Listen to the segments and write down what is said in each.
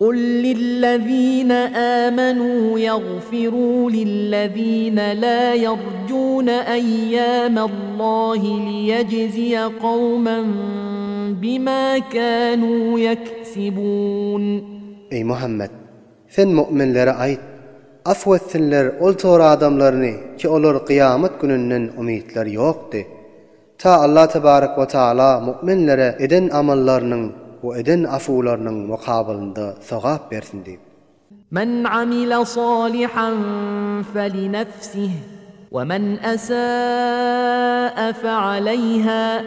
قل للذين آمنوا يغفروا للذين لا يرجون أيام الله ليجزي قوما بما كانوا يكسبون. Ey Muhammed, sen müminlere ait, afwetsinler ol tora adamlarını ki olur kıyamet gününden umidler yoktu. Ta Allah tebarek ve taala müminlere eden amallarının ve eden afularının mukabilinde sevap versin deyip. Men amila salihan felinefsih ve men esâ'a fe'aleyha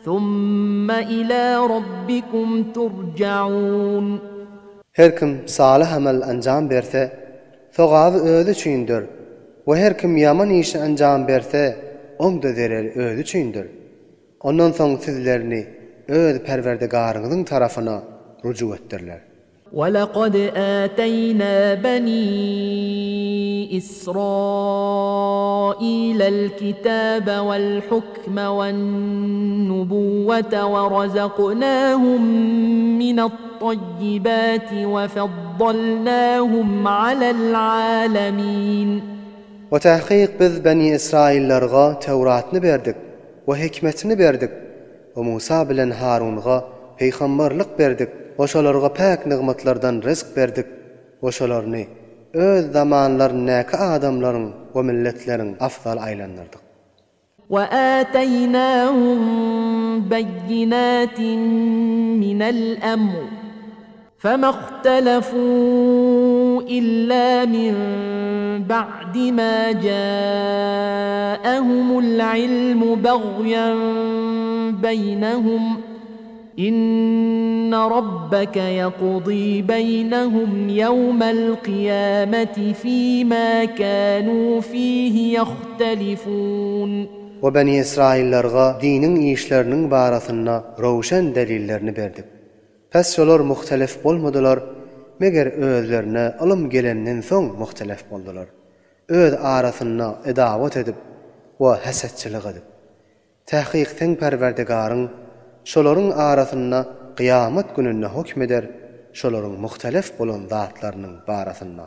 thumma ila rabbikum turca'un. Her kim salih amel anjam berse, sevabı özü üçündür. Ve her kim yaman işi anjam berse, onda zerer özü üçündür. Ondan soň sizlerini öz Perverdigarıňyzyň tarafına rucu ettirler. وَلَقَدْ آتَيْنَا بَنِي إِسْرَائِيلَ الْكِتَابَ وَالْحُكْمَ وَالنُّبُوَّةَ وَرَزَقْنَاهُم مِّنَ الطَّيِّبَاتِ وَفَضَّلْنَاهُمْ عَلَى الْعَالَمِينَ. وتحقيق biz Bani İsraillerga Tevratny berdik we hikmetini berdik. O Musa bilen Harunga peýgamberlik berdik. Oşalarga pek nimetlerden rızk berdik. Oşalarny öz zamanlarynyňky adamlaryň we milletleriň afdal aýlandyrdyk. وَآتَيْنَاهُمْ بَيِّنَاتٍ مِّنَ الْأَمْرِ فَمَا اخْتَلَفُوا إِلَّا مِن بَعْدِ مَا جَاءَهُمُ الْعِلْمُ بَغْيًا بَيْنَهُمْ إِنَّ رَبَّكَ يَقْضِي بَيْنَهُمْ يَوْمَ الْقِيَامَةِ فِيمَا كَانُوا فِيهِ يَخْتَلِفُونَ. وبني İsraillerga dinin işleriniň barasynda rowşan delillerini berdik. Pes şolar muhtelif bolmadylar, meger özlerine ilm gelenden soň muhtelif boldylar. Öz arasynda edawat edip we hasetçilik edip. Tahqiq sen Perverdigaryň şolaryň arasynda kıyamet gününde hukmeder, şolaryň muhtelif bolan zatlarynyň barasynda.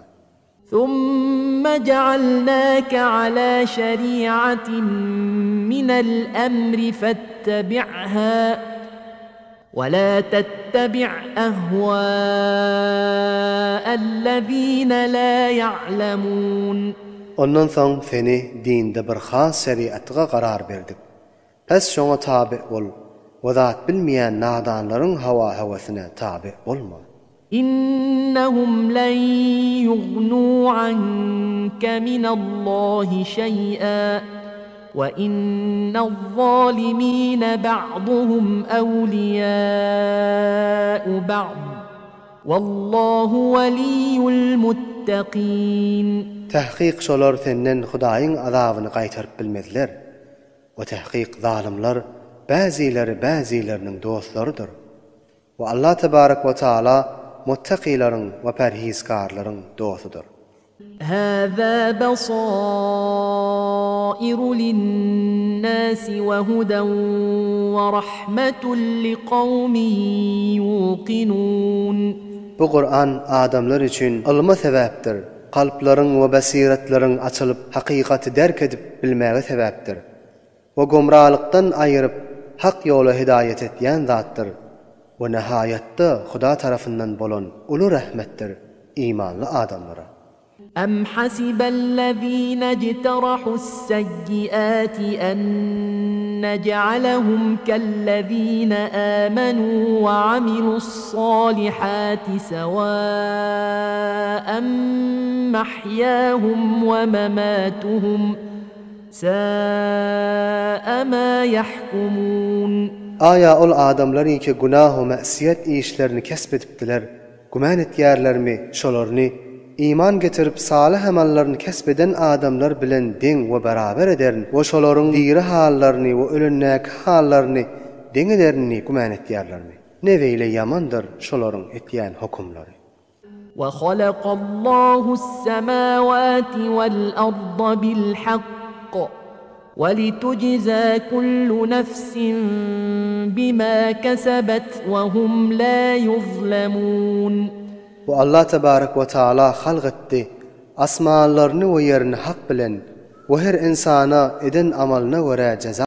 ثُمَّ جَعَلْنَاكَ عَلَى شَرِيعَةٍ مِّنَ الْأَمْرِ فَاتَّبِعْهَا وَلَا تَتَّبِعْ أَهْوَاءَ الَّذِينَ لَا يَعْلَمُونَ. Ondan soň seni dinde bir has şeriatga garar berdik. Pes şoňa tabi bol. O zat bilmeýän nadanlaryň hawa hewesyne tabi bolma. إِنَّهُمْ لَن يُغْنُوا عَنكَ مِنَ اللَّهِ شَيْئًا وَإِنَّ الظَّالِمِينَ بَعْضُهُمْ أَوْلِيَاءُ بَعْضٍ وَاللَّهُ وَلِيُّ الْمُتَّقِينَ. Tahqiq şolar senden Hudaýyň azabyny gaýtaryp bilmezler. O tahqiq zalimler bäzileriniň dostlarydyr. Ve Allah tebarek ve taala muttaqilaryň we perhizgarlaryň dostudur. هَذَا بَصَائِرُ لِلنَّاسِ وَهُدًى وَرَحْمَةٌ لِقَوْمٍ يُوقِنُونَ. Bu Kur'an adamlar için ilme sebäpdir. Kalplaryň we basiretleriň açylyp hakykaty derk edip bilmäge sebäpdir. Ve gomralykdan aýyryp hak ýola hidayet etýän zatdyr. Ve nihayetde Huda tarafından bolan ulu rahmettir imanlı adamlara. أَمْ حَسِبَ الَّذِينَ اجْتَرَحُوا السَّيِّئَاتِ أَن نَّجْعَلَهُمْ كَالَّذِينَ آمَنُوا وَعَمِلُوا الصَّالِحَاتِ سَوَاءً مَّحْيَاهُمْ وَمَمَاتُهُمْ سَاءَ مَا يَحْكُمُونَ. Aya ol adamlar ki günah we ma'siyet işlerini kesbedipdiler. Güman etýärlermi şolaryny iman getirip salih amallaryny kesbeden adamlar bilen deň we beraber ederin. We şolaryň diri hallaryny we ölünnäki hallaryny deň ederini güman etýärlermi? Neweyle yamandyr şolaryň etýän hukumlary. وَخَلَقَ اللَّهُ السَّمَاوَاتِ وَالْأَرْضَ بِالْحَقِّ وَلِتُجْزَى كُلُّ نَفْسٍ بِمَا كَسَبَتْ وَهُمْ لَا يُظْلَمُونَ. Bu Allah tebarek ve taala halq etdi. Asmanlaryny we yerini hak bilen, we her insana eden amalına göre ceza